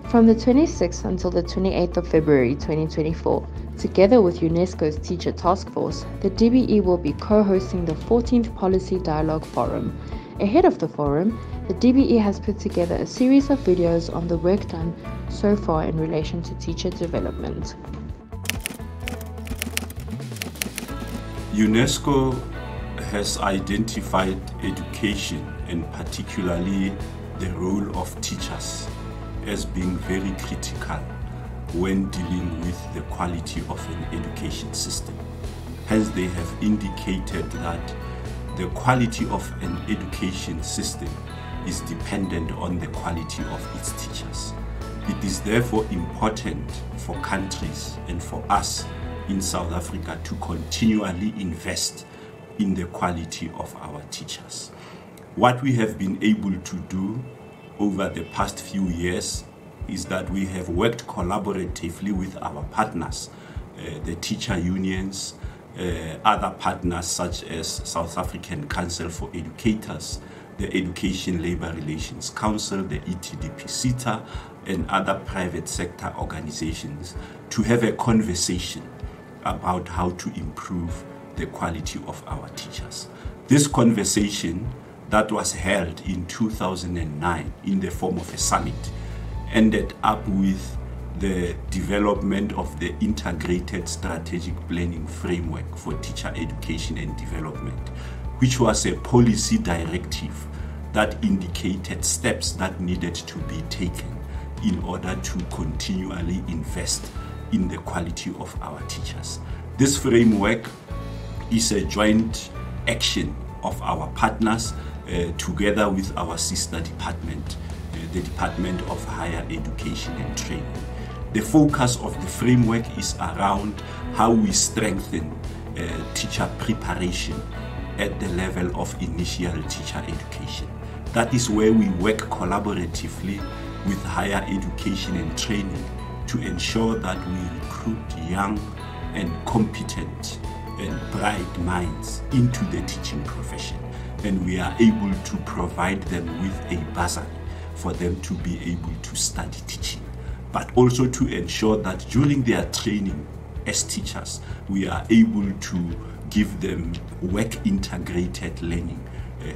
From the 26th until the 28th of February 2024, together with UNESCO's Teacher Task Force, the DBE will be co-hosting the 14th Policy Dialogue Forum. Ahead of the forum, the DBE has put together a series of videos on the work done so far in relation to teacher development. UNESCO has identified education, and particularly the role of teachers, as being very critical when dealing with the quality of an education system. Hence, they have indicated that the quality of an education system is dependent on the quality of its teachers. It is therefore important for countries and for us in South Africa to continually invest in the quality of our teachers. What we have been able to do over the past few years is that we have worked collaboratively with our partners, the teacher unions, other partners such as South African Council for Educators, the Education Labour Relations Council, the ETDP-SETA, and other private sector organizations to have a conversation about how to improve the quality of our teachers. This conversation that was held in 2009 in the form of a summit ended up with the development of the integrated strategic planning framework for teacher education and development, which was a policy directive that indicated steps that needed to be taken in order to continually invest in the quality of our teachers. This framework is a joint action of our partners together with our sister department, the Department of Higher Education and Training. The focus of the framework is around how we strengthen teacher preparation at the level of initial teacher education. That is where we work collaboratively with higher education and training to ensure that we recruit young and competent and bright minds into the teaching profession. And we are able to provide them with a bursary for them to be able to study teaching, but also to ensure that during their training as teachers, we are able to give them work integrated learning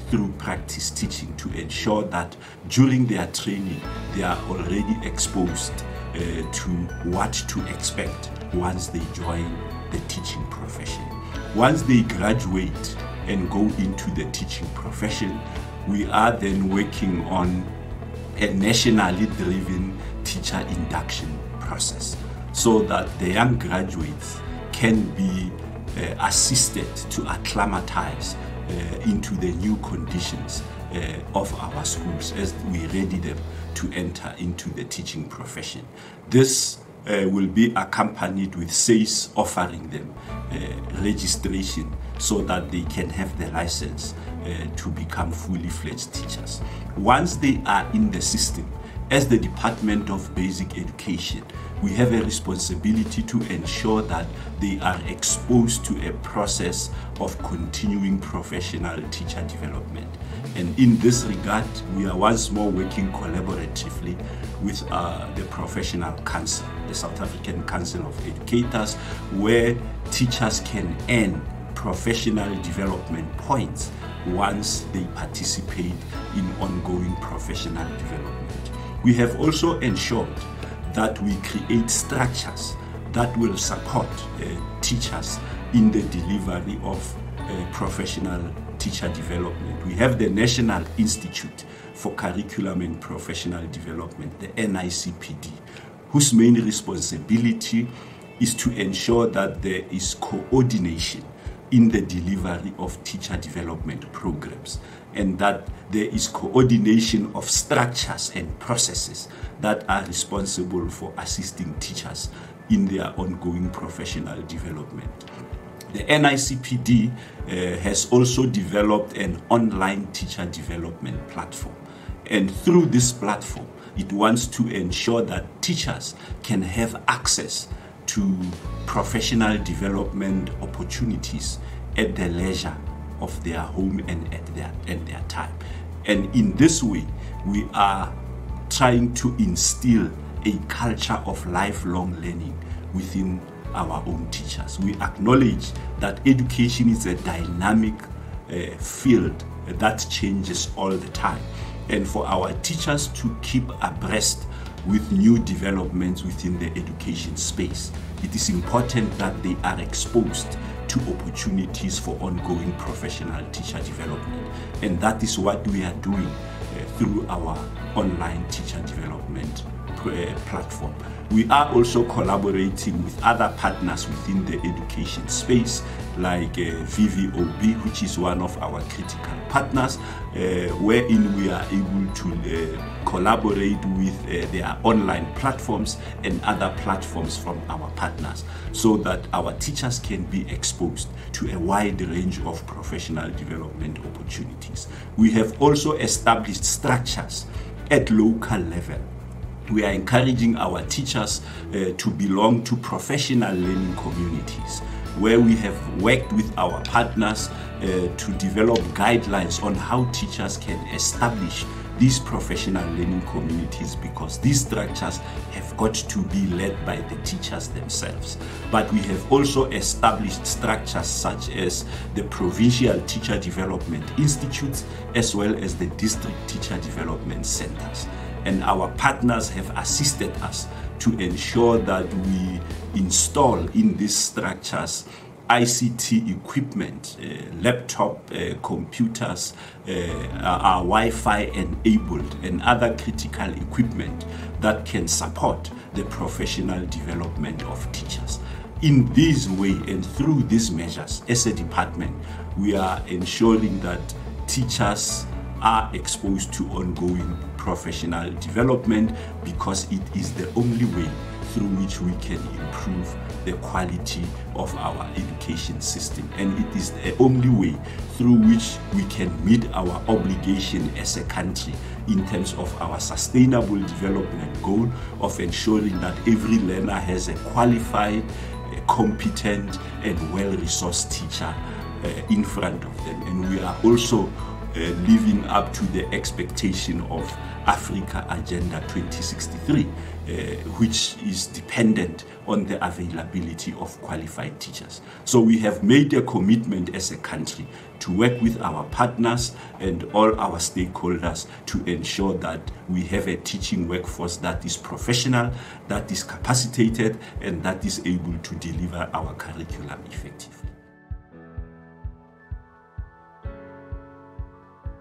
through practice teaching to ensure that during their training, they are already exposed to what to expect once they join the teaching profession. Once they graduate and go into the teaching profession, we are then working on a nationally driven teacher induction process so that the young graduates can be assisted to acclimatize into the new conditions of our schools as we ready them to enter into the teaching profession. This will be accompanied with SACE offering them registration so that they can have the license to become fully fledged teachers. Once they are in the system, as the Department of Basic Education, we have a responsibility to ensure that they are exposed to a process of continuing professional teacher development. And in this regard, we are once more working collaboratively with the Professional Council, the South African Council of Educators, where teachers can earn professional development points once they participate in ongoing professional development. We have also ensured that we create structures that will support teachers in the delivery of professional teacher development. We have the National Institute for Curriculum and Professional Development, the NICPD, whose main responsibility is to ensure that there is coordination in the delivery of teacher development programs, and that there is coordination of structures and processes that are responsible for assisting teachers in their ongoing professional development. The NICPD has also developed an online teacher development platform, and through this platform, it wants to ensure that teachers can have access to professional development opportunities at the leisure of their home and at their time. And in this way, we are trying to instill a culture of lifelong learning within our own teachers. We acknowledge that education is a dynamic field that changes all the time. And for our teachers to keep abreast with new developments within the education space, it is important that they are exposed to opportunities for ongoing professional teacher development. And that is what we are doing through our online teacher development platform. We are also collaborating with other partners within the education space, like VVOB, which is one of our critical partners, wherein we are able to collaborate with their online platforms and other platforms from our partners, so that our teachers can be exposed to a wide range of professional development opportunities. We have also established structures at local level. We are encouraging our teachers to belong to professional learning communities, where we have worked with our partners to develop guidelines on how teachers can establish these professional learning communities, because these structures have got to be led by the teachers themselves. But we have also established structures such as the provincial teacher development institutes, as well as the district teacher development centers. And our partners have assisted us to ensure that we install in these structures ICT equipment, laptop computers, are Wi-Fi enabled, and other critical equipment that can support the professional development of teachers. In this way and through these measures, as a department, we are ensuring that teachers are exposed to ongoing professional development, because it is the only way through which we can improve the quality of our education system, and it is the only way through which we can meet our obligation as a country in terms of our sustainable development goal of ensuring that every learner has a qualified, competent and well-resourced teacher in front of them. And we are also living up to the expectation of Africa Agenda 2063, which is dependent on the availability of qualified teachers. So we have made a commitment as a country to work with our partners and all our stakeholders to ensure that we have a teaching workforce that is professional, that is capacitated, and that is able to deliver our curriculum effectively.